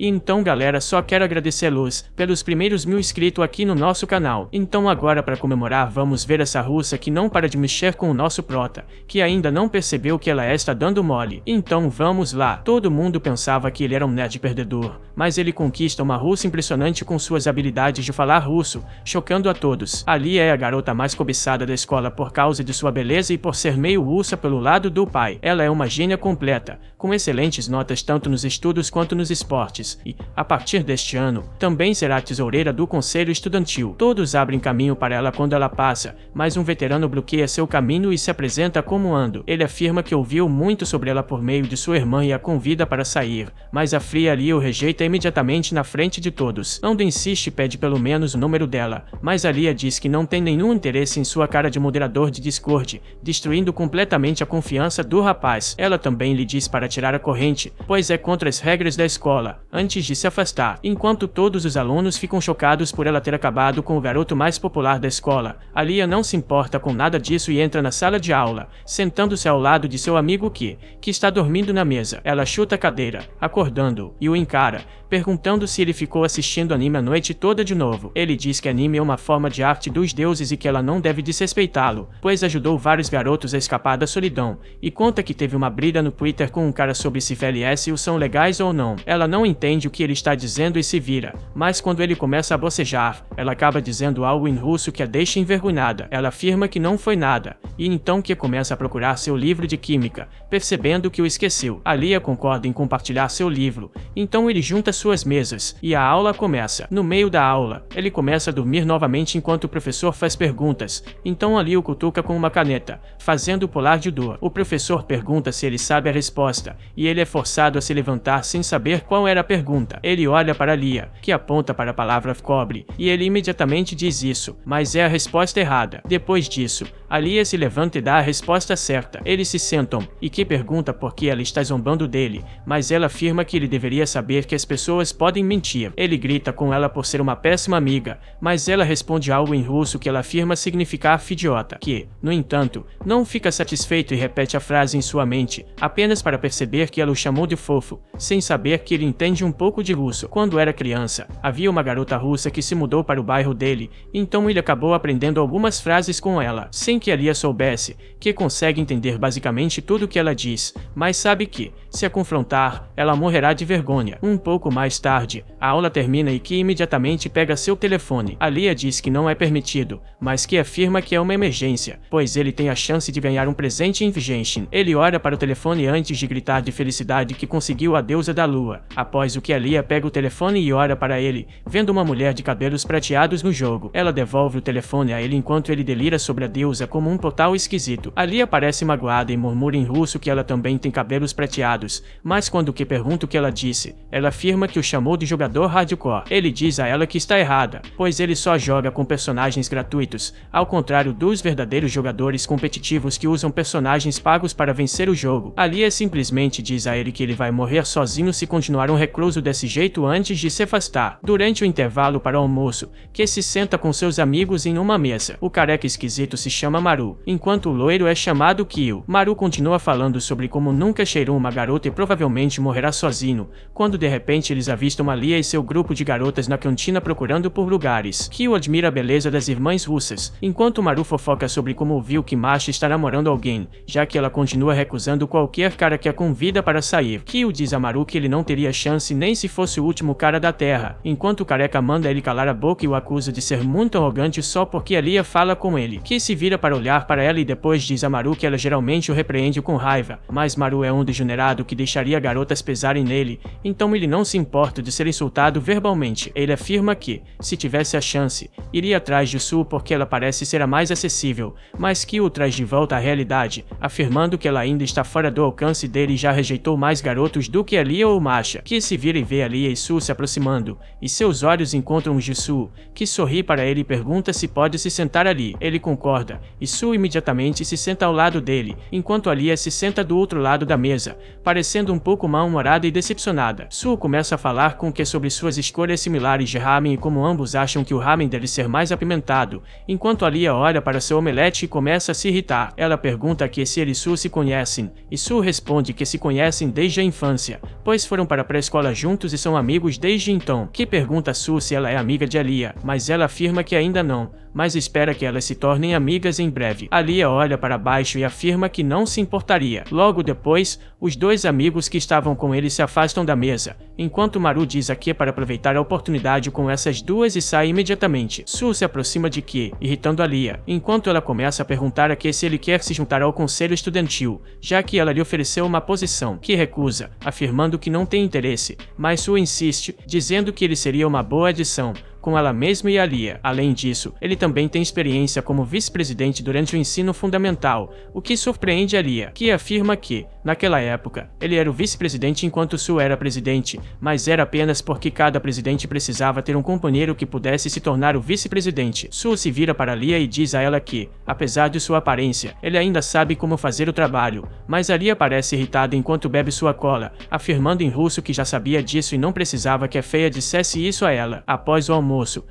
E então galera, só quero agradecer a Luz pelos primeiros 1000 inscritos aqui no nosso canal. Então agora para comemorar vamos ver essa russa que não para de mexer com o nosso prota, que ainda não percebeu que ela está dando mole. Então vamos lá. Todo mundo pensava que ele era um nerd perdedor, mas ele conquista uma russa impressionante com suas habilidades de falar russo, chocando a todos. Ali é a garota mais cobiçada da escola por causa de sua beleza e por ser meio russa pelo lado do pai. Ela é uma gênia completa, com excelentes notas tanto nos estudos quanto nos esportes, e, a partir deste ano, também será a tesoureira do conselho estudantil. Todos abrem caminho para ela quando ela passa, mas um veterano bloqueia seu caminho e se apresenta como Ando. Ele afirma que ouviu muito sobre ela por meio de sua irmã e a convida para sair, mas a fria ali o rejeita imediatamente na frente de todos. Ando insiste e pede pelo menos o número dela, mas Alia diz que não tem nenhum interesse em sua cara de moderador de Discord, destruindo completamente a confiança do rapaz. Ela também lhe diz para tirar a corrente, pois é contra as regras da escola, antes de se afastar, enquanto todos os alunos ficam chocados por ela ter acabado com o garoto mais popular da escola. Alia não se importa com nada disso e entra na sala de aula, sentando-se ao lado de seu amigo que está dormindo na mesa. Ela chuta a cadeira, acordando, e o encara, perguntando se ele ficou assistindo anime a noite toda de novo. Ele diz que anime é uma forma de arte dos deuses e que ela não deve desrespeitá-lo, pois ajudou vários garotos a escapar da solidão, e conta que teve uma briga no Twitter com um cara sobre se FLS são legais ou não. Ela não entende o que ele está dizendo e se vira, mas quando ele começa a bocejar, ela acaba dizendo algo em russo que a deixa envergonhada. Ela afirma que não foi nada, e então que começa a procurar seu livro de química, percebendo que o esqueceu. Alia concorda em compartilhar seu livro, então ele junta suas mesas, e a aula começa. No meio da aula, ele começa a dormir novamente enquanto o professor faz perguntas, então Alia o cutuca com uma caneta, fazendo pular de dor. O professor pergunta se ele sabe a resposta, e ele é forçado a se levantar sem saber qual era a pergunta. Ele olha para Alia, que aponta para a palavra cobre, e ele imediatamente diz isso, mas é a resposta errada. Depois disso, Alia se levanta e dá a resposta certa. Eles se sentam, e que pergunta por que ela está zombando dele, mas ela afirma que ele deveria saber que as pessoas podem mentir. Ele grita com ela por ser uma péssima amiga, mas ela responde algo em russo que ela afirma significar idiota, que, no entanto, não fica satisfeito e repete a frase em sua mente, apenas para perceber que ela o chamou de fofo, sem saber que ele entende um pouco de russo. Quando era criança, havia uma garota russa que se mudou para o bairro dele, então ele acabou aprendendo algumas frases com ela, sem que Alia soubesse, que consegue entender basicamente tudo o que ela diz, mas sabe que, se a confrontar, ela morrerá de vergonha. Um pouco mais tarde, a aula termina e que imediatamente pega seu telefone. Alia diz que não é permitido, mas que afirma que é uma emergência, pois ele tem a chance de ganhar um presente em Genshin. Ele olha para o telefone antes de gritar de felicidade que conseguiu a deusa da lua. Após o que Alia pega o telefone e olha para ele, vendo uma mulher de cabelos prateados no jogo. Ela devolve o telefone a ele enquanto ele delira sobre a deusa como um total esquisito. Alia parece magoada e murmura em russo que ela também tem cabelos prateados, mas quando que pergunta o que ela disse, ela afirma que o chamou de jogador hardcore. Ele diz a ela que está errada, pois ele só joga com personagens gratuitos, ao contrário dos verdadeiros jogadores competitivos que usam personagens pagos para vencer o jogo. Alia simplesmente diz a ele que ele vai morrer sozinho se continuar um recluso desse jeito antes de se afastar. Durante o intervalo para o almoço, que se senta com seus amigos em uma mesa. O careca esquisito se chama Maru, enquanto o loiro é chamado Kyo. Maru continua falando sobre como nunca cheirou uma garota e provavelmente morrerá sozinho, quando de repente eles avistam Alia e seu grupo de garotas na cantina procurando por lugares. Kyo admira a beleza das irmãs russas, enquanto Maru fofoca sobre como ouviu que Masha está namorando alguém, já que ela continua recusando qualquer cara que a convida para sair. Kyo diz a Maru que ele não teria chance nem se fosse o último cara da Terra, enquanto o careca manda ele calar a boca e o acusa de ser muito arrogante só porque Alia fala com ele, que se vira para olhar para ela e depois diz a Maru que ela geralmente o repreende com raiva, mas Maru é um degenerado que deixaria garotas pesarem nele, então ele não se importa de ser insultado verbalmente. Ele afirma que, se tivesse a chance, iria atrás de Su porque ela parece ser a mais acessível, mas que o traz de volta à realidade, afirmando que ela ainda está fora do alcance dele e já rejeitou mais garotos do que Alia ou Masha. Que se vira e vê Alia e Su se aproximando, e seus olhos encontram os de Su, que sorri para ele e pergunta se pode se sentar ali. Ele concorda, e Su imediatamente se senta ao lado dele, enquanto Alia se senta do outro lado da mesa, parecendo um pouco mal-humorada e decepcionada. Su começa a falar com Ke sobre suas escolhas similares de ramen e como ambos acham que o ramen deve ser mais apimentado, enquanto Alia olha para seu omelete e começa a se irritar. Ela pergunta a Ke se ele e Su se conhecem, e Su responde que se conhecem desde a infância, pois foram para a pré-escola juntos e são amigos desde então. Ke pergunta a Su se ela é amiga de Alia, mas ela afirma que ainda não, mas espera que elas se tornem amigas em breve. Alia olha para baixo e afirma que não se importaria. Logo depois, os dois amigos que estavam com ele se afastam da mesa, enquanto Maru diz a Ke para aproveitar a oportunidade com essas duas e sai imediatamente. Su se aproxima de Ke, irritando Alia, enquanto ela começa a perguntar a Ke se ele quer se juntar ao conselho estudantil, já que ela lhe ofereceu uma posição. Ke recusa, afirmando que não tem interesse, mas Su insiste, dizendo que ele seria uma boa adição com ela mesma e Alia. Além disso, ele também tem experiência como vice-presidente durante o ensino fundamental, o que surpreende Alia, que afirma que, naquela época, ele era o vice-presidente enquanto Su era presidente, mas era apenas porque cada presidente precisava ter um companheiro que pudesse se tornar o vice-presidente. Su se vira para Alia e diz a ela que, apesar de sua aparência, ele ainda sabe como fazer o trabalho, mas Alia parece irritada enquanto bebe sua cola, afirmando em russo que já sabia disso e não precisava que a feia dissesse isso a ela. Após o almoço,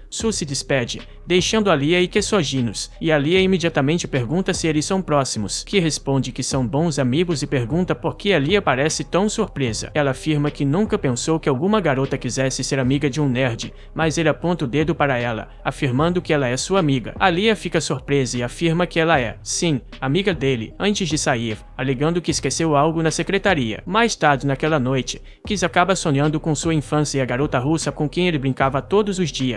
Su se despede, deixando Alia e Ke sozinhos, e Alia imediatamente pergunta se eles são próximos. Ke responde que são bons amigos e pergunta por que Alia parece tão surpresa. Ela afirma que nunca pensou que alguma garota quisesse ser amiga de um nerd, mas ele aponta o dedo para ela, afirmando que ela é sua amiga. Alia fica surpresa e afirma que ela é, sim, amiga dele, antes de sair, alegando que esqueceu algo na secretaria. Mais tarde naquela noite, Kis acaba sonhando com sua infância e a garota russa com quem ele brincava todos os dias,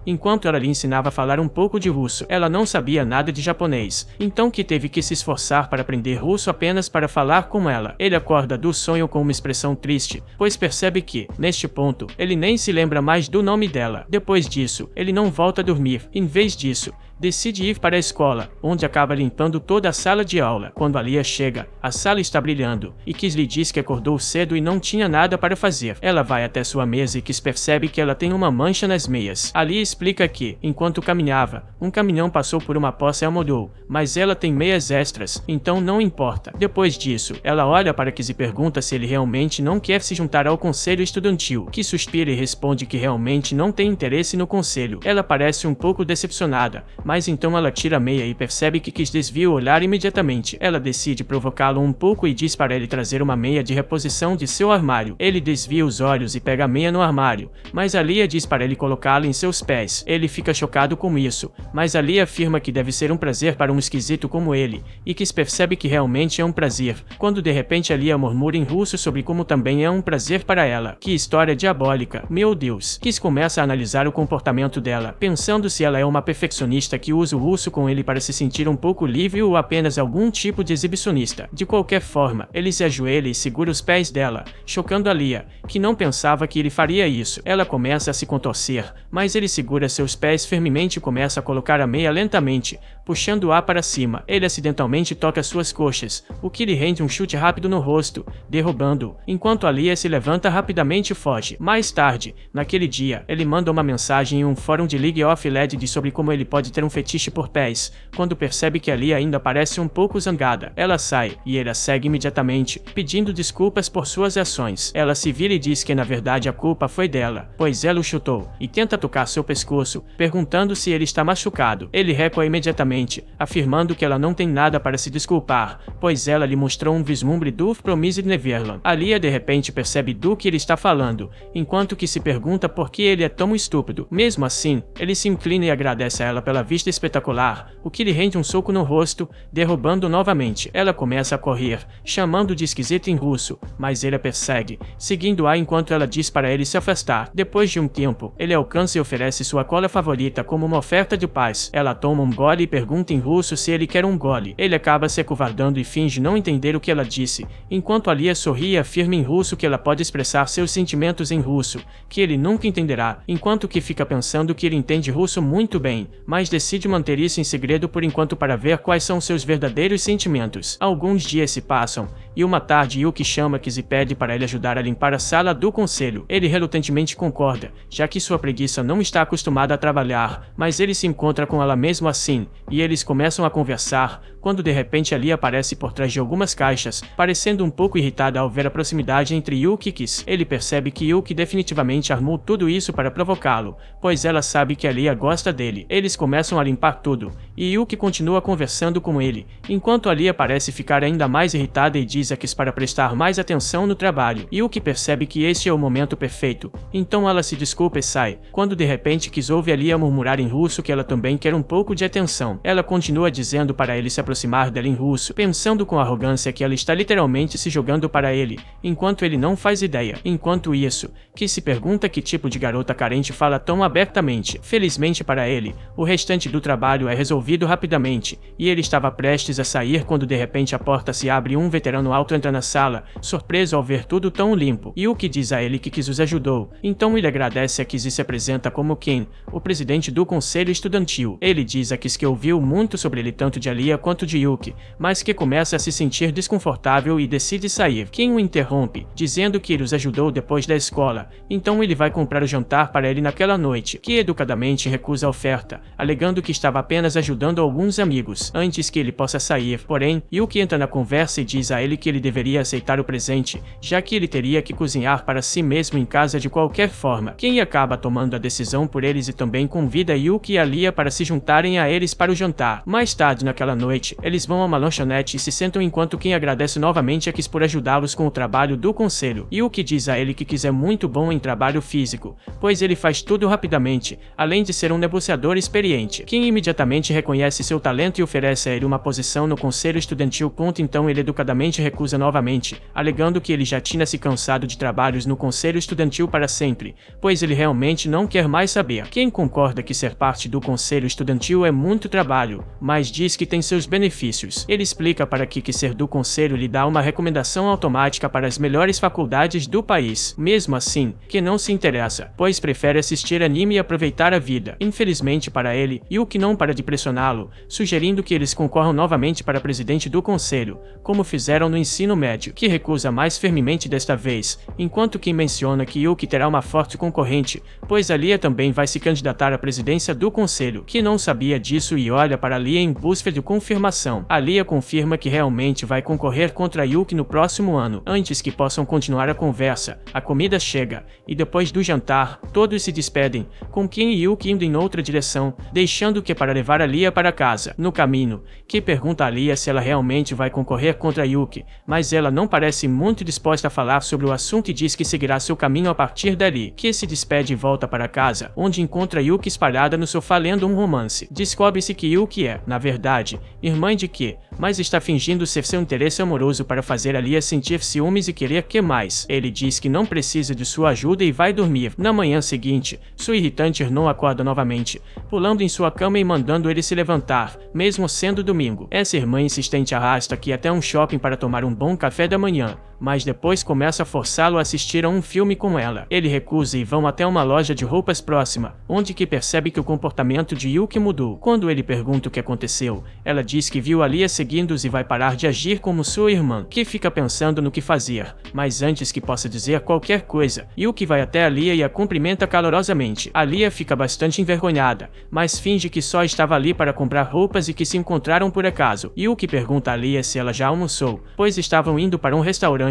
enquanto ela lhe ensinava a falar um pouco de russo. Ela não sabia nada de japonês, então que teve que se esforçar para aprender russo apenas para falar com ela. Ele acorda do sonho com uma expressão triste, pois percebe que, neste ponto, ele nem se lembra mais do nome dela. Depois disso, ele não volta a dormir. Em vez disso, decide ir para a escola, onde acaba limpando toda a sala de aula. Quando Alia chega, a sala está brilhando, e Kis lhe diz que acordou cedo e não tinha nada para fazer. Ela vai até sua mesa e Kis percebe que ela tem uma mancha nas meias. Alia explica que, enquanto caminhava, um caminhão passou por uma poça e a molhou, mas ela tem meias extras, então não importa. Depois disso, ela olha para Kis e pergunta se ele realmente não quer se juntar ao conselho estudantil. Kis suspira e responde que realmente não tem interesse no conselho. Ela parece um pouco decepcionada, mas então ela tira a meia e percebe que Kis desvia o olhar imediatamente. Ela decide provocá-lo um pouco e diz para ele trazer uma meia de reposição de seu armário. Ele desvia os olhos e pega a meia no armário, mas Alia diz para ele colocá-la em seus pés. Ele fica chocado com isso, mas Alia afirma que deve ser um prazer para um esquisito como ele, e Kis percebe que realmente é um prazer, quando de repente Alia murmura em russo sobre como também é um prazer para ela. Que história diabólica, meu Deus! Kis começa a analisar o comportamento dela, pensando se ela é uma perfeccionista que usa o russo com ele para se sentir um pouco livre ou apenas algum tipo de exibicionista. De qualquer forma, ele se ajoelha e segura os pés dela, chocando Alia, que não pensava que ele faria isso. Ela começa a se contorcer, mas ele segura seus pés firmemente e começa a colocar a meia lentamente, puxando o ar para cima. Ele acidentalmente toca suas coxas, o que lhe rende um chute rápido no rosto, derrubando-o, enquanto Alia se levanta rapidamente e foge. Mais tarde, naquele dia, ele manda uma mensagem em um fórum de League of Legends sobre como ele pode ter um fetiche por pés, quando percebe que Alia ainda parece um pouco zangada. Ela sai, e ele a segue imediatamente, pedindo desculpas por suas ações. Ela se vira e diz que na verdade a culpa foi dela, pois ela o chutou, e tenta tocar seu pescoço, perguntando se ele está machucado. Ele recua imediatamente, afirmando que ela não tem nada para se desculpar, pois ela lhe mostrou um vislumbre do Promised Neverland. Alia de repente percebe do que ele está falando, enquanto que se pergunta por que ele é tão estúpido. Mesmo assim, ele se inclina e agradece a ela pela vista espetacular, o que lhe rende um soco no rosto, derrubando novamente. Ela começa a correr, chamando de esquisito em russo, mas ele a persegue, seguindo-a enquanto ela diz para ele se afastar. Depois de um tempo, ele alcança e oferece sua cola favorita como uma oferta de paz. Ela toma um gole e pergunta em russo se ele quer um gole. Ele acaba se acovardando e finge não entender o que ela disse, enquanto Alia sorri e afirma em russo que ela pode expressar seus sentimentos em russo, que ele nunca entenderá, enquanto que fica pensando que ele entende russo muito bem, mas decide manter isso em segredo por enquanto para ver quais são seus verdadeiros sentimentos. Alguns dias se passam, e uma tarde Yuki chama Kis e pede para ele ajudar a limpar a sala do conselho. Ele relutantemente concorda, já que sua preguiça não está acostumada a trabalhar, mas ele se encontra com ela mesmo assim, e eles começam a conversar, quando de repente Ali aparece por trás de algumas caixas, parecendo um pouco irritada ao ver a proximidade entre Yuki e Kiss. Ele percebe que Yuki definitivamente armou tudo isso para provocá-lo, pois ela sabe que Alia gosta dele. Eles começam a limpar tudo, e Yuki continua conversando com ele, enquanto Alia parece ficar ainda mais irritada e diz a Kiss para prestar mais atenção no trabalho. Yuki percebe que este é o momento perfeito, então ela se desculpa e sai, quando de repente Kiss ouve Alia murmurar em russo que ela também quer um pouco de atenção. Ela continua dizendo para ele se aproximar dela em russo, pensando com arrogância que ela está literalmente se jogando para ele, enquanto ele não faz ideia. Enquanto isso, Kiss se pergunta que tipo de garota carente fala tão abertamente. Felizmente para ele, o restante do trabalho é resolvido rapidamente, e ele estava prestes a sair quando de repente a porta se abre e um veterano alto entra na sala, surpreso ao ver tudo tão limpo. Yuki diz a ele que Kiss os ajudou, então ele agradece a Kiss e se apresenta como Ken, o presidente do conselho estudantil. Ele diz a Kiss que ouviu muito sobre ele tanto de Alia quanto de Yuki, mas que começa a se sentir desconfortável e decide sair. Ken o interrompe, dizendo que ele os ajudou depois da escola, então ele vai comprar o jantar para ele naquela noite, que educadamente recusa a oferta, alegando que estava apenas ajudando alguns amigos, antes que ele possa sair. Porém, Yuki entra na conversa e diz a ele que ele deveria aceitar o presente, já que ele teria que cozinhar para si mesmo em casa de qualquer forma. Ken acaba tomando a decisão por eles e também convida Yuki e Alia para se juntarem a eles para o jantar. Mais tarde naquela noite, eles vão a uma lanchonete e se sentam enquanto Ken agradece novamente a Kiss por ajudá-los com o trabalho do conselho. Yuki diz a ele que Kiss é muito bom em trabalho físico, pois ele faz tudo rapidamente, além de ser um negociador experiente. Ken imediatamente reconhece seu talento e oferece a ele uma posição no conselho estudantil. Então ele educadamente recusa novamente, alegando que ele já tinha se cansado de trabalhos no conselho estudantil para sempre, pois ele realmente não quer mais saber. Ken concorda que ser parte do conselho estudantil é muito trabalho, mas diz que tem seus benefícios. Ele explica para que ser do conselho lhe dá uma recomendação automática para as melhores faculdades do país. Mesmo assim, Ken não se interessa, pois prefere assistir anime e aproveitar a vida. Infelizmente para ele, Yuki não para de pressioná-lo, sugerindo que eles concorram novamente para presidente do conselho, como fizeram no ensino médio, que recusa mais firmemente desta vez, enquanto Ken menciona que Yuki terá uma forte concorrente, pois Alia também vai se candidatar à presidência do conselho, que não sabia disso e olha para Alia em busca de confirmação. Alia confirma que realmente vai concorrer contra Yuki no próximo ano. Antes que possam continuar a conversa, a comida chega, e depois do jantar, todos se despedem, com Ken e Yuki indo em outra direção, deixando Ken para levar Alia para casa. No caminho, Ken pergunta a Alia se ela realmente vai concorrer contra Yuki, mas ela não parece muito disposta a falar sobre o assunto e diz que seguirá seu caminho a partir dali. Ken se despede e volta para casa, onde encontra Yuki espalhada no sofá lendo um romance. Descobre-se que Yuki é, na verdade, irmã de Ken, mas está fingindo ser seu interesse amoroso para fazer Alia sentir ciúmes e querer que mais. Ele diz que não precisa de sua ajuda e vai dormir. Na manhã seguinte, sua irritante irmã acorda novamente, pulando em sua cama e mandando ele se levantar, mesmo sendo domingo. Essa irmã insistente arrasta Ken até um shopping para tomar um bom café da manhã, mas depois começa a forçá-lo a assistir a um filme com ela. Ele recusa e vão até uma loja de roupas próxima, onde Ken percebe que o comportamento de Yuki mudou. Quando ele pergunta o que aconteceu, ela diz que viu Alia seguindo-os e vai parar de agir como sua irmã. Ken fica pensando no que fazer, mas antes que possa dizer qualquer coisa, Yuki vai até Alia e a cumprimenta calorosamente. Alia fica bastante envergonhada, mas finge que só estava ali para comprar roupas e que se encontraram por acaso. Yuki pergunta a Alia se ela já almoçou, pois estavam indo para um restaurante,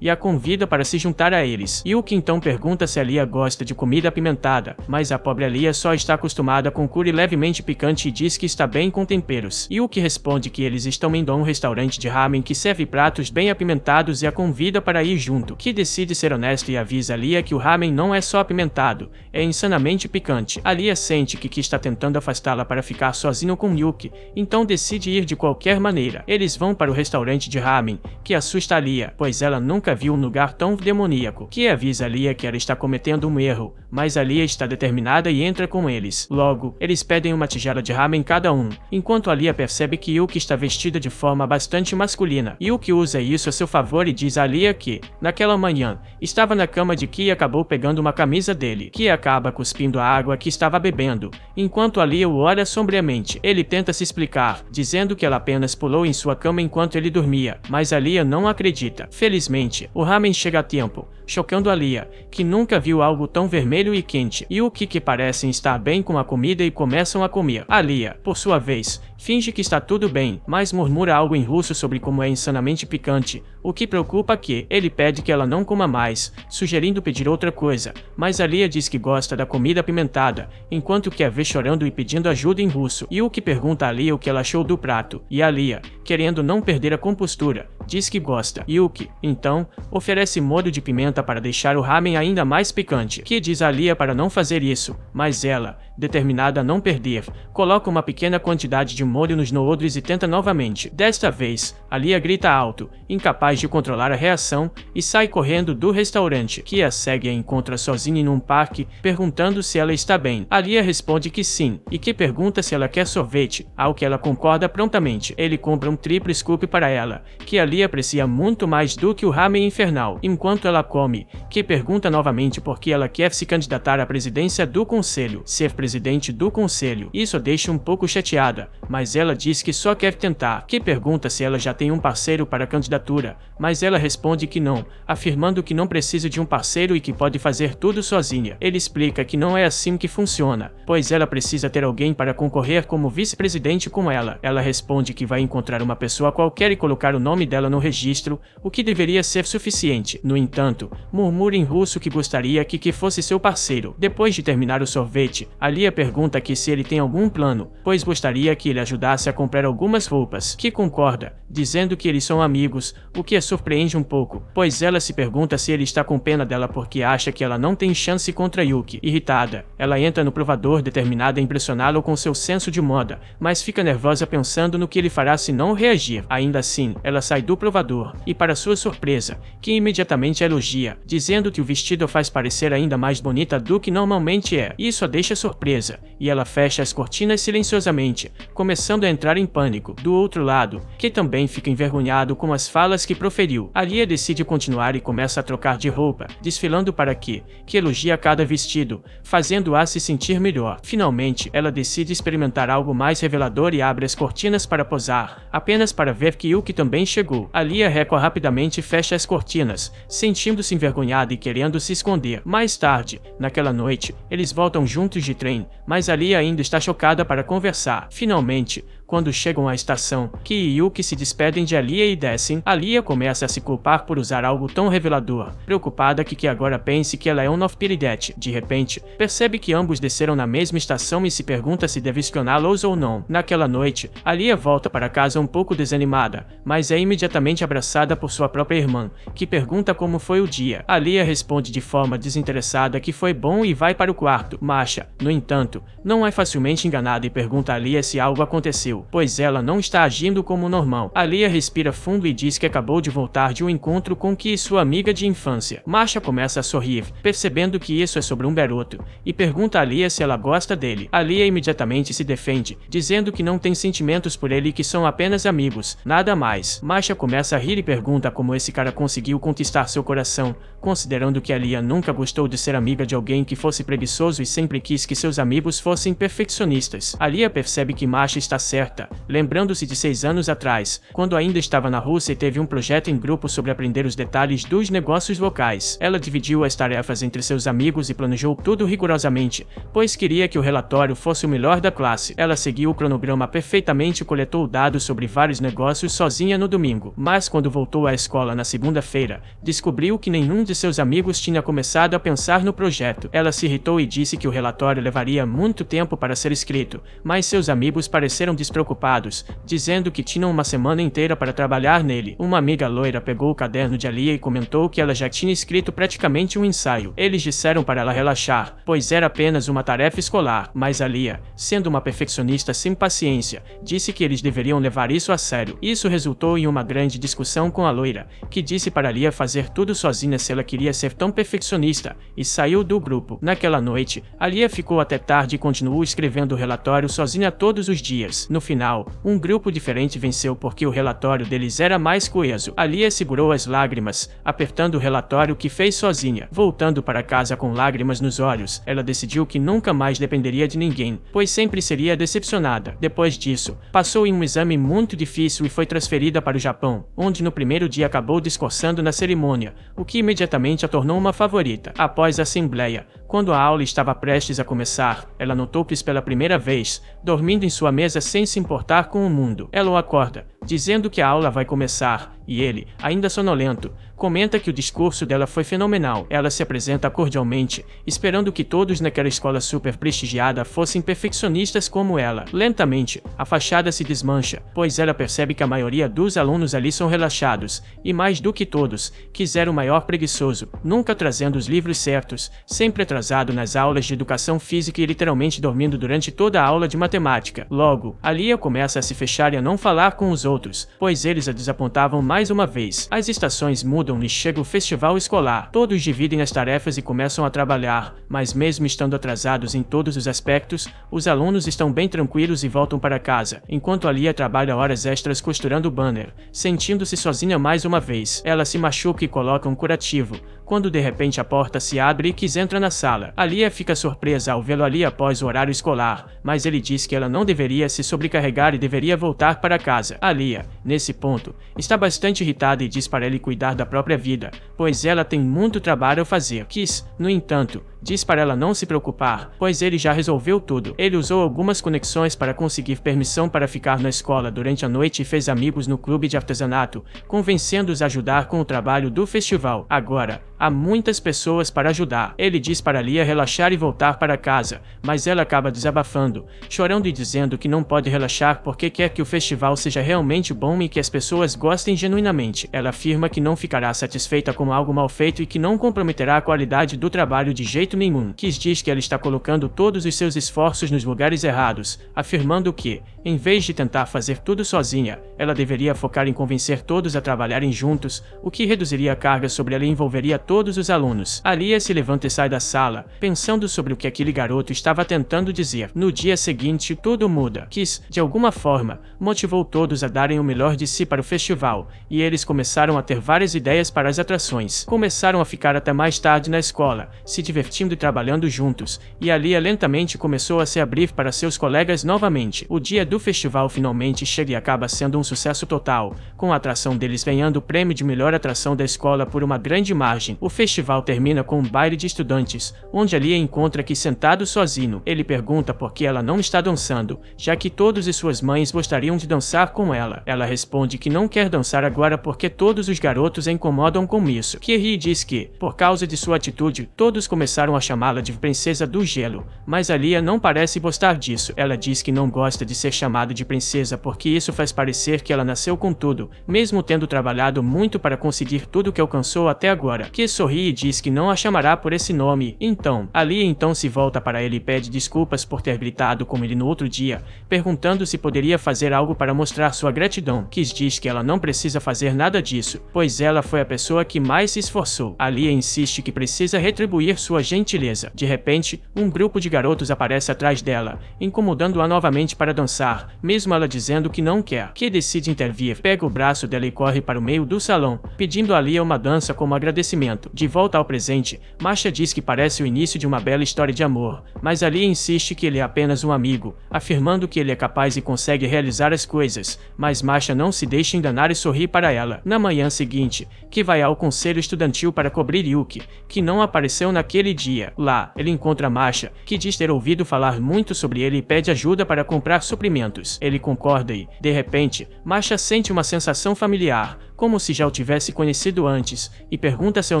e a convida para se juntar a eles. Yuki então pergunta se Alia gosta de comida apimentada, mas a pobre Alia só está acostumada com curry levemente picante e diz que está bem com temperos. Yuki responde que eles estão indo a um restaurante de ramen que serve pratos bem apimentados e a convida para ir junto, que decide ser honesto e avisa Alia que o ramen não é só apimentado, é insanamente picante. Alia sente que está tentando afastá-la para ficar sozinho com Yuki, então decide ir de qualquer maneira. Eles vão para o restaurante de ramen, que assusta Alia, pois ela nunca viu um lugar tão demoníaco, que avisa Alia que ela está cometendo um erro, mas Alia está determinada e entra com eles. Logo, eles pedem uma tigela de ramen cada um, enquanto Alia percebe que Yuki está vestida de forma bastante masculina. Yuki usa isso a seu favor e diz a Alia que, naquela manhã, estava na cama de Ki e acabou pegando uma camisa dele, que acaba cuspindo a água que estava bebendo, enquanto Alia o olha sombriamente. Ele tenta se explicar, dizendo que ela apenas pulou em sua cama enquanto ele dormia, mas Alia não acredita. Felizmente, o ramen chega a tempo, chocando Alia, que nunca viu algo tão vermelho e quente. Yuki que parecem estar bem com a comida e começam a comer. Alia, por sua vez, finge que está tudo bem, mas murmura algo em russo sobre como é insanamente picante, o que preocupa que ele pede que ela não coma mais, sugerindo pedir outra coisa, mas Alia diz que gosta da comida apimentada, enquanto que a vê chorando e pedindo ajuda em russo. Yuki pergunta a Alia o que ela achou do prato, e Alia, querendo não perder a compostura, diz que gosta. Yuki, então, oferece molho de pimenta para deixar o ramen ainda mais picante, que diz a Alia para não fazer isso, mas ela, determinada a não perder, coloca uma pequena quantidade de molho nos noodles e tenta novamente. Desta vez, Alia grita alto, incapaz de controlar a reação, e sai correndo do restaurante, que a segue e a encontra sozinha em um parque, perguntando se ela está bem. Alia responde que sim, e que pergunta se ela quer sorvete, ao que ela concorda prontamente. Ele compra um triplo scoop para ela, que Alia aprecia muito mais do que o ramen infernal, enquanto ela come, que pergunta novamente por que ela quer se candidatar à presidência do conselho, ser presidente do conselho. Isso a deixa um pouco chateada, mas ela diz que só quer tentar, que pergunta se ela já tem um parceiro para a candidatura, mas ela responde que não, afirmando que não precisa de um parceiro e que pode fazer tudo sozinha. Ele explica que não é assim que funciona, pois ela precisa ter alguém para concorrer como vice-presidente com ela. Ela responde que vai encontrar uma pessoa qualquer e colocar o nome dela no registro, o que deveria ser suficiente. No entanto, murmura em russo que gostaria que fosse seu parceiro. Depois de terminar o sorvete, Alia pergunta que se ele tem algum plano, pois gostaria que ele ajudasse a comprar algumas roupas, que concorda, dizendo que eles são amigos, o que a surpreende um pouco, pois ela se pergunta se ele está com pena dela porque acha que ela não tem chance contra Yuki. Irritada, ela entra no provador determinada a impressioná-lo com seu senso de moda, mas fica nervosa pensando no que ele fará se não reagir. Ainda assim, ela sai do provador, e para sua surpresa, que imediatamente a elogia, dizendo que o vestido a faz parecer ainda mais bonita do que normalmente é. Isso a deixa surpresa, e ela fecha as cortinas silenciosamente, começando a entrar em pânico. Do outro lado, que também fica envergonhado com as falas que proferiu, Alia decide continuar e começa a trocar de roupa, desfilando para que elogia cada vestido, fazendo-a se sentir melhor. Finalmente, ela decide experimentar algo mais revelador e abre as cortinas para posar, apenas para ver que Yuki também chegou. Alia recua rapidamente e fecha as cortinas, sentindo-se envergonhada e querendo se esconder. Mais tarde, naquela noite, eles voltam juntos de trem, mas Alia ainda está chocada para conversar. Finalmente, quando chegam à estação, Ki e Yuki se despedem de Alia e descem. Alia começa a se culpar por usar algo tão revelador, preocupada que agora pense que ela é um Nofpiridet. De repente, percebe que ambos desceram na mesma estação e se pergunta se deve esquioná-los ou não. Naquela noite, Alia volta para casa um pouco desanimada, mas é imediatamente abraçada por sua própria irmã, que pergunta como foi o dia. Alia responde de forma desinteressada que foi bom e vai para o quarto. Masha, no entanto, não é facilmente enganada e pergunta a Alia se algo aconteceu, pois ela não está agindo como normal. Alia respira fundo e diz que acabou de voltar de um encontro com Ki e sua amiga de infância. Masha começa a sorrir, percebendo que isso é sobre um garoto, e pergunta a Alia se ela gosta dele. Alia imediatamente se defende, dizendo que não tem sentimentos por ele e que são apenas amigos, nada mais. Masha começa a rir e pergunta como esse cara conseguiu conquistar seu coração, considerando que Alia nunca gostou de ser amiga de alguém que fosse preguiçoso e sempre quis que seus amigos fossem perfeccionistas. Alia percebe que Masha está certa, lembrando-se de 6 anos atrás, quando ainda estava na Rússia e teve um projeto em grupo sobre aprender os detalhes dos negócios locais. Ela dividiu as tarefas entre seus amigos e planejou tudo rigorosamente, pois queria que o relatório fosse o melhor da classe. Ela seguiu o cronograma perfeitamente e coletou dados sobre vários negócios sozinha no domingo, mas quando voltou à escola na segunda-feira, descobriu que nenhum de seus amigos tinha começado a pensar no projeto. Ela se irritou e disse que o relatório levaria muito tempo para ser escrito, mas seus amigos pareceram despreocupados, dizendo que tinham uma semana inteira para trabalhar nele. Uma amiga loira pegou o caderno de Alia e comentou que ela já tinha escrito praticamente um ensaio. Eles disseram para ela relaxar, pois era apenas uma tarefa escolar, mas Alia, sendo uma perfeccionista sem paciência, disse que eles deveriam levar isso a sério. Isso resultou em uma grande discussão com a loira, que disse para Alia fazer tudo sozinha se ela queria ser tão perfeccionista, e saiu do grupo. Naquela noite, Alia ficou até tarde e continuou escrevendo o relatório sozinha todos os dias. No final, um grupo diferente venceu porque o relatório deles era mais coeso. Alia segurou as lágrimas, apertando o relatório que fez sozinha. Voltando para casa com lágrimas nos olhos, ela decidiu que nunca mais dependeria de ninguém, pois sempre seria decepcionada. Depois disso, passou em um exame muito difícil e foi transferida para o Japão, onde no primeiro dia acabou discursando na cerimônia, o que imediatamente imediatamente a tornou uma favorita. Após a assembleia, quando a aula estava prestes a começar, ela notou Chris pela primeira vez, dormindo em sua mesa sem se importar com o mundo. Ela o acorda, dizendo que a aula vai começar, e ele, ainda sonolento, comenta que o discurso dela foi fenomenal. Ela se apresenta cordialmente, esperando que todos naquela escola super prestigiada fossem perfeccionistas como ela. Lentamente, a fachada se desmancha, pois ela percebe que a maioria dos alunos ali são relaxados, e mais do que todos, quiseram o maior preguiçoso, nunca trazendo os livros certos, sempre atrasado nas aulas de educação física e literalmente dormindo durante toda a aula de matemática. Logo, a Lia começa a se fechar e a não falar com os outros, pois eles a desapontavam mais uma vez. As estações mudam e chega o festival escolar. Todos dividem as tarefas e começam a trabalhar, mas mesmo estando atrasados em todos os aspectos, os alunos estão bem tranquilos e voltam para casa, enquanto a Lia trabalha horas extras costurando o banner, sentindo-se sozinha mais uma vez. Ela se machuca e coloca um curativo, quando de repente a porta se abre e Kiss entra na sala. A Lia fica surpresa ao vê-lo ali após o horário escolar, mas ele diz que ela não deveria se sobrecarregar e deveria voltar para casa. A Lia, nesse ponto, está bastante irritada e diz para ele cuidar da própria vida, pois ela tem muito trabalho a fazer. Kiss, no entanto, diz para ela não se preocupar, pois ele já resolveu tudo. Ele usou algumas conexões para conseguir permissão para ficar na escola durante a noite e fez amigos no clube de artesanato, convencendo-os a ajudar com o trabalho do festival. Agora, há muitas pessoas para ajudar. Ele diz para Lia relaxar e voltar para casa, mas ela acaba desabafando, chorando e dizendo que não pode relaxar porque quer que o festival seja realmente bom e que as pessoas gostem genuinamente. Ela afirma que não ficará satisfeita com algo mal feito e que não comprometerá a qualidade do trabalho de jeito nenhum. Kiss diz que ela está colocando todos os seus esforços nos lugares errados, afirmando que, em vez de tentar fazer tudo sozinha, ela deveria focar em convencer todos a trabalharem juntos, o que reduziria a carga sobre ela e envolveria todos os alunos. A Lia se levanta e sai da sala, pensando sobre o que aquele garoto estava tentando dizer. No dia seguinte, tudo muda. Kiss, de alguma forma, motivou todos a darem o melhor de si para o festival, e eles começaram a ter várias ideias para as atrações. Começaram a ficar até mais tarde na escola, se divertindo e trabalhando juntos, e a Lia lentamente começou a se abrir para seus colegas novamente. O dia do festival finalmente chega e acaba sendo um sucesso total, com a atração deles ganhando o prêmio de melhor atração da escola por uma grande margem. O festival termina com um baile de estudantes, onde a Lia encontra Kiss sentado sozinho. Ele pergunta por que ela não está dançando, já que todos e suas mães gostariam de dançar com ela. Ela responde que não quer dançar agora porque todos os garotos a incomodam com isso. Kyrie diz que, por causa de sua atitude, todos começaram a chamá-la de princesa do gelo, mas a Lia não parece gostar disso. Ela diz que não gosta de ser chamada de princesa porque isso faz parecer que ela nasceu com tudo, mesmo tendo trabalhado muito para conseguir tudo que alcançou até agora. Kiss sorri e diz que não a chamará por esse nome. Então, a Lia então se volta para ele e pede desculpas por ter gritado com ele no outro dia, perguntando se poderia fazer algo para mostrar sua gratidão. Kiss diz que ela não precisa fazer nada disso, pois ela foi a pessoa que mais se esforçou. A Lia insiste que precisa retribuir sua gentileza. De repente, um grupo de garotos aparece atrás dela, incomodando-a novamente para dançar, mesmo ela dizendo que não quer. Que decide intervir, pega o braço dela e corre para o meio do salão, pedindo a Lia uma dança como agradecimento. De volta ao presente, Masha diz que parece o início de uma bela história de amor, mas a Lia insiste que ele é apenas um amigo, afirmando que ele é capaz e consegue realizar as coisas, mas Masha não se deixa enganar e sorri para ela. Na manhã seguinte, que vai ao conselho estudantil para cobrir Yuki, que não apareceu naquele dia. Lá, ele encontra Masha, que diz ter ouvido falar muito sobre ele e pede ajuda para comprar suprimentos. Ele concorda e, de repente, Masha sente uma sensação familiar, como se já o tivesse conhecido antes, e pergunta seu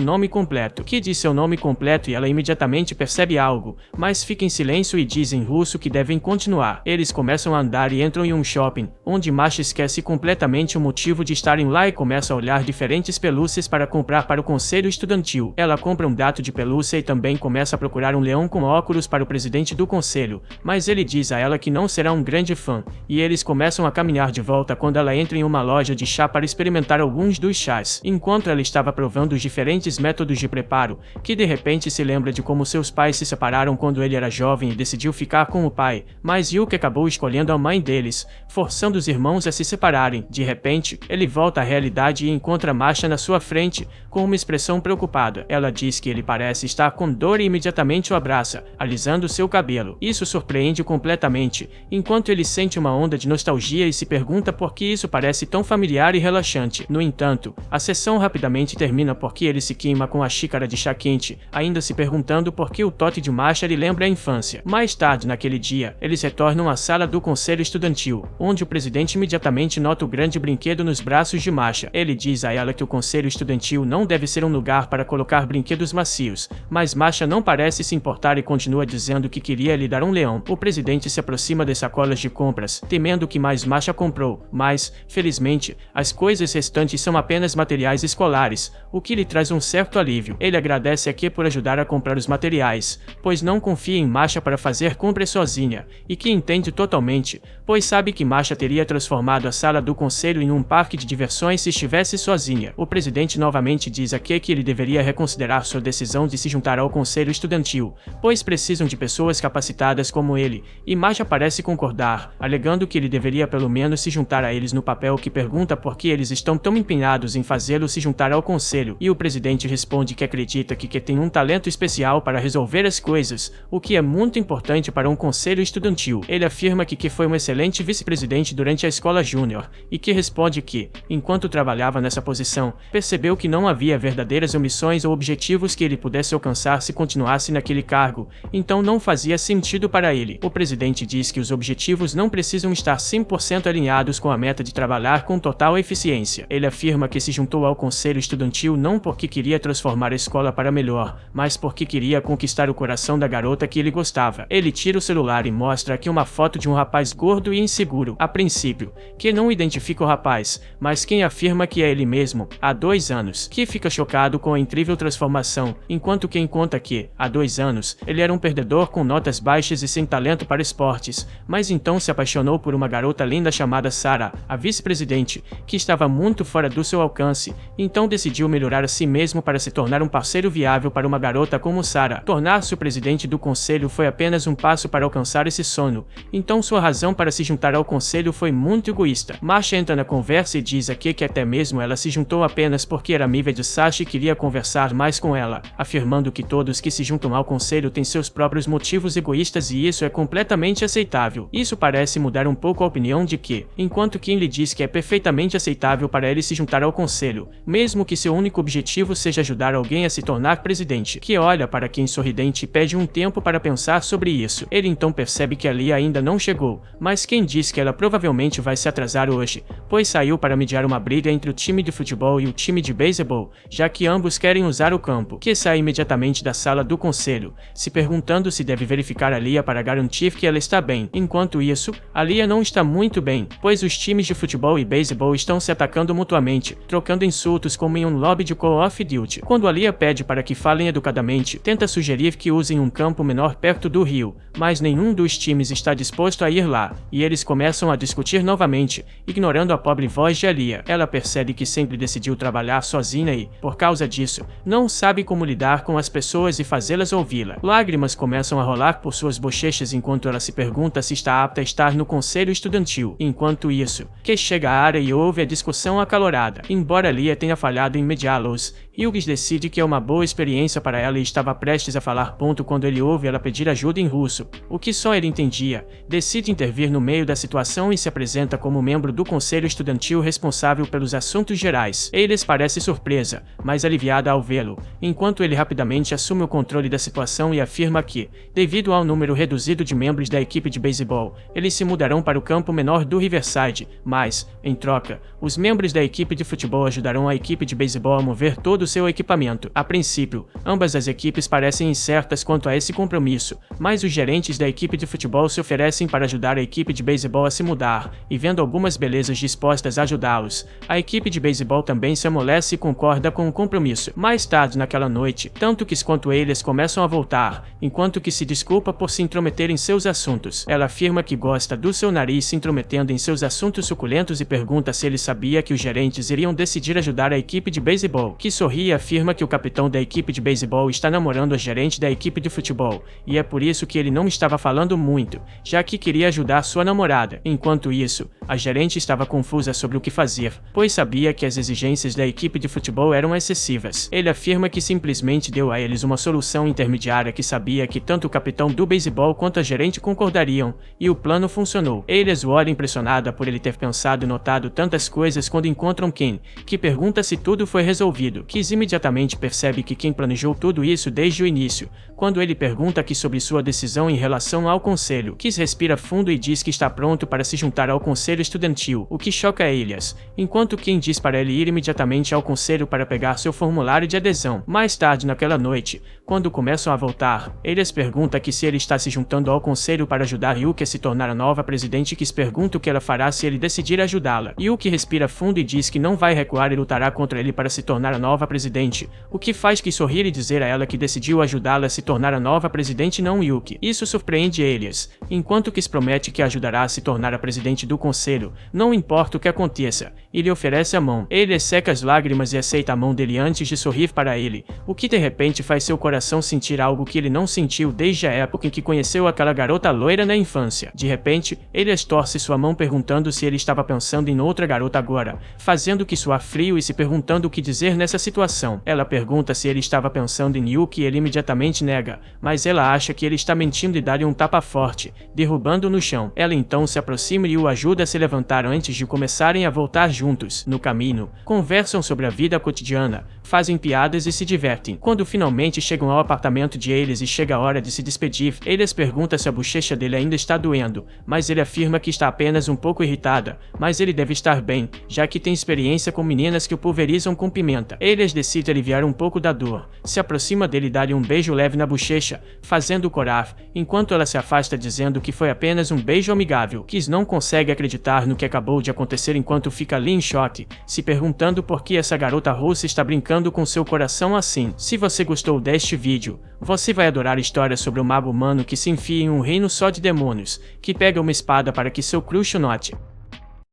nome completo. Que diz seu nome completo e ela imediatamente percebe algo, mas fica em silêncio e diz em russo que devem continuar. Eles começam a andar e entram em um shopping, onde Masha esquece completamente o motivo de estarem lá e começa a olhar diferentes pelúcias para comprar para o conselho estudantil. Ela compra um gato de pelúcia e também começa a procurar um leão com óculos para o presidente do conselho, mas ele diz a ela que não será um grande fã, e eles começam a caminhar de volta quando ela entra em uma loja de chá para experimentar alguns dos chás. Enquanto ela estava provando os diferentes métodos de preparo, que de repente se lembra de como seus pais se separaram quando ele era jovem e decidiu ficar com o pai, mas Yuki acabou escolhendo a mãe deles, forçando os irmãos a se separarem. De repente, ele volta à realidade e encontra Masha na sua frente, com uma expressão preocupada. Ela diz que ele parece estar com dor e imediatamente o abraça, alisando seu cabelo. Isso surpreende completamente, enquanto ele sente uma onda de nostalgia e se pergunta por que isso parece tão familiar e relaxante. No No entanto, a sessão rapidamente termina porque ele se queima com a xícara de chá quente, ainda se perguntando por que o toque de Masha lhe lembra a infância. Mais tarde naquele dia, eles retornam à sala do conselho estudantil, onde o presidente imediatamente nota o grande brinquedo nos braços de Masha. Ele diz a ela que o conselho estudantil não deve ser um lugar para colocar brinquedos macios, mas Masha não parece se importar e continua dizendo que queria lhe dar um leão. O presidente se aproxima das sacolas de compras, temendo que mais Masha comprou, mas, felizmente, as coisas restantes são apenas materiais escolares, o que lhe traz um certo alívio. Ele agradece a Kie por ajudar a comprar os materiais, pois não confia em Masha para fazer compras sozinha, e que entende totalmente, pois sabe que Masha teria transformado a sala do conselho em um parque de diversões se estivesse sozinha. O presidente novamente diz a Kie que ele deveria reconsiderar sua decisão de se juntar ao conselho estudantil, pois precisam de pessoas capacitadas como ele, e Masha parece concordar, alegando que ele deveria pelo menos se juntar a eles no papel que pergunta por que eles estão tão empenhados em fazê-lo se juntar ao conselho, e o presidente responde que acredita que tem um talento especial para resolver as coisas, o que é muito importante para um conselho estudantil. Ele afirma que foi um excelente vice-presidente durante a escola júnior, e que responde que, enquanto trabalhava nessa posição, percebeu que não havia verdadeiras ambições ou objetivos que ele pudesse alcançar se continuasse naquele cargo, então não fazia sentido para ele. O presidente diz que os objetivos não precisam estar 100% alinhados com a meta de trabalhar com total eficiência. Ele afirma que se juntou ao conselho estudantil não porque queria transformar a escola para melhor, mas porque queria conquistar o coração da garota que ele gostava. Ele tira o celular e mostra aqui uma foto de um rapaz gordo e inseguro. A princípio, que não identifica o rapaz, mas quem afirma que é ele mesmo, há 2 anos, que fica chocado com a incrível transformação, enquanto quem conta que, há 2 anos, ele era um perdedor com notas baixas e sem talento para esportes, mas então se apaixonou por uma garota linda chamada Sarah, a vice-presidente, que estava muito fora do seu alcance, então decidiu melhorar a si mesmo para se tornar um parceiro viável para uma garota como Sarah. Tornar-se o presidente do conselho foi apenas um passo para alcançar esse sonho, então sua razão para se juntar ao conselho foi muito egoísta. Masha entra na conversa e diz a Kie que até mesmo ela se juntou apenas porque era amiga de Sasha e queria conversar mais com ela, afirmando que todos que se juntam ao conselho têm seus próprios motivos egoístas e isso é completamente aceitável. Isso parece mudar um pouco a opinião de Kie, enquanto Kim lhe diz que é perfeitamente aceitável para ele se juntar ao conselho, mesmo que seu único objetivo seja ajudar alguém a se tornar presidente. Kie olha para Kim sorridente e pede um tempo para pensar sobre isso. Ele então percebe que Lia ainda não chegou, mas Kim diz que ela provavelmente vai se atrasar hoje, pois saiu para mediar uma briga entre o time de futebol e o time de beisebol, já que ambos querem usar o campo. Kie sai imediatamente da sala do conselho, se perguntando se deve verificar a Lia para garantir que ela está bem. Enquanto isso, a Lia não está muito bem, pois os times de futebol e beisebol estão se atacando mutuamente, trocando insultos como em um lobby de Call of Duty. Quando a Lia pede para que falem educadamente, tenta sugerir que usem um campo menor perto do rio, mas nenhum dos times está disposto a ir lá, e eles começam a discutir novamente, ignorando a pobre voz de Lia. Ela percebe que sempre decidiu trabalhar sozinha e, por causa disso, não sabe como lidar com as pessoas e fazê-las ouvi-la. Lágrimas começam a rolar por suas bochechas enquanto ela se pergunta se está apta a estar no conselho estudantil. Enquanto isso, Kie chega à área e ouve a discussão acalorada. Embora Lia tenha falhado em mediá-los, Hughes decide que é uma boa experiência para ela e estava prestes a falar ponto quando ele ouve ela pedir ajuda em russo, o que só ele entendia. Decide intervir no meio da situação e se apresenta como membro do conselho estudantil responsável pelos assuntos gerais. Eles parece surpresa, mas aliviada ao vê-lo, enquanto ele rapidamente assume o controle da situação e afirma que, devido ao número reduzido de membros da equipe de beisebol, eles se mudarão para o campo menor do Riverside, mas, em troca, os membros da equipe de futebol ajudarão a equipe de beisebol a mover todo o seu equipamento. A princípio, ambas as equipes parecem incertas quanto a esse compromisso, mas os gerentes da equipe de futebol se oferecem para ajudar a equipe de beisebol a se mudar, e vendo algumas belezas dispostas a ajudá-los, a equipe de beisebol também se amolece e concorda com o compromisso. Mais tarde naquela noite, tanto Kis quanto eles começam a voltar, enquanto que se desculpa por se intrometer em seus assuntos. Ela afirma que gosta do seu nariz se intrometendo em seus assuntos suculentos e pergunta se ele sabia que os gerentes iriam decidir ajudar a equipe de beisebol. Que sorri sorri e afirma que o capitão da equipe de beisebol está namorando a gerente da equipe de futebol, e é por isso que ele não estava falando muito, já que queria ajudar sua namorada. Enquanto isso, a gerente estava confusa sobre o que fazer, pois sabia que as exigências da equipe de futebol eram excessivas. Ele afirma que simplesmente deu a eles uma solução intermediária que sabia que tanto o capitão do beisebol quanto a gerente concordariam, e o plano funcionou. Elias olha impressionada por ele ter pensado e notado tantas coisas quando encontram Ken, que pergunta se tudo foi resolvido. Kiz imediatamente percebe que Ken planejou tudo isso desde o início, quando ele pergunta Kiz sobre sua decisão em relação ao conselho. Kiz respira fundo e diz que está pronto para se juntar ao conselho estudantil, o que choca Elias, enquanto Ken diz para ele ir imediatamente ao conselho para pegar seu formulário de adesão. Mais tarde naquela noite, quando começam a voltar, Elias pergunta que se ele está se juntando ao conselho para ajudar Yuki a se tornar a nova presidente. Kiz pergunta o que ela fará se ele decidir ajudá-la. Yuki respira fundo e diz que não vai recuar e lutará contra ele para se tornar a nova presidente, o que faz Kiz sorrir e dizer a ela que decidiu ajudá-la a se tornar a nova presidente, não Yuki. Isso surpreende Elias, enquanto Kiz promete que ajudará a se tornar a presidente do conselho, não importa o que aconteça, e lhe oferece a mão. Elias seca as lágrimas e aceita a mão dele antes de sorrir para ele, o que de repente faz seu coração sentir algo que ele não sentiu desde a época em que conheceu aquela garota loira na infância. De repente, Elias torce sua mão perguntando se ele estava pensando em outra garota agora, fazendo que suar frio e se perguntando o que dizer nessa situação. Ela pergunta se ele estava pensando em Yuki e ele imediatamente nega, mas ela acha que ele está mentindo e dá-lhe um tapa forte, derrubando-o no chão. Ela então se aproxima e o ajuda a se levantar antes de começarem a voltar juntos. No caminho, conversam sobre a vida cotidiana, fazem piadas e se divertem. Quando finalmente chegam ao apartamento de Elias e chega a hora de se despedir, Elias pergunta se a bochecha dele ainda está doendo, mas ele afirma que está apenas um pouco irritada, mas ele deve estar bem, já que tem experiência com meninas que o pulverizam com pimenta. Elias decide aliviar um pouco da dor, se aproxima dele e dá-lhe um beijo leve na bochecha, fazendo-o corar, enquanto ela se afasta dizendo que foi apenas um beijo amigável. Kiz não consegue acreditar no que acabou de acontecer enquanto fica ali em choque, se perguntando por que essa garota russa está brincando com seu coração assim. Se você gostou deste vídeo, você vai adorar histórias sobre um mago humano que se enfia em um reino só de demônios, que pega uma espada para que seu crush o note.